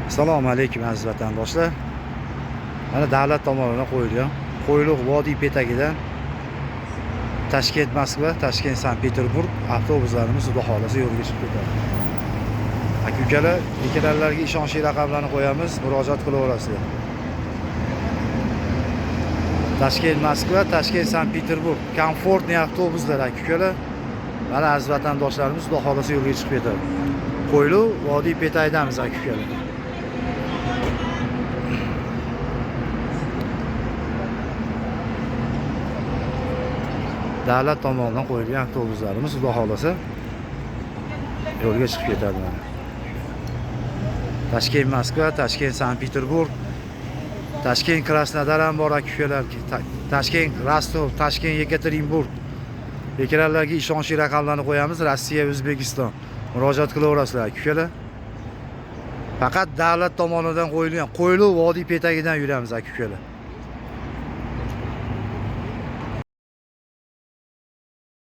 Assalomu alaykum aziz vatandoshlar. Mana davlat tomonidan qo'yilgan Qo'yliq vodiy petagidan Toshkent Moskva, Toshkent Sankt-Peterburg avtobuslarimiz xudo xolasa yo'lga chiqib ketadi. Aka-ukalar, bekatlarga ishonchli raqamlarni qo'yamiz, murojaat qilaverasizlar. Toshkent Moskva, Toshkent Sankt-Peterburg komfortli avtobuslar aka-ukalar. Mana aziz vatandoshlarimiz xudo xolasa yo'lga chiqib ketadi. Qo'yliq vodiy petagidamiz aka-ukalar. Davlat tomonidan qo'yilgan avtobuslarimiz xudo xolasa yo'lga chiqib ketadi. Toshkent Moskva, Toshkent Sankt-Peterburg, Toshkent Krasnodar ham bor aka-ukalar. Toshkent Rostov, Toshkent Yekaterinburg. Bekatlarga ishonchli raqamlarni qo'yamiz. Rossiya, O'zbekiston. Murojaat qilaverasizlar aka-ukalar. Faqat davlat tomonidan qo'yilgan Qo'yliq vodiy petagidan yuramiz aka-ukalar.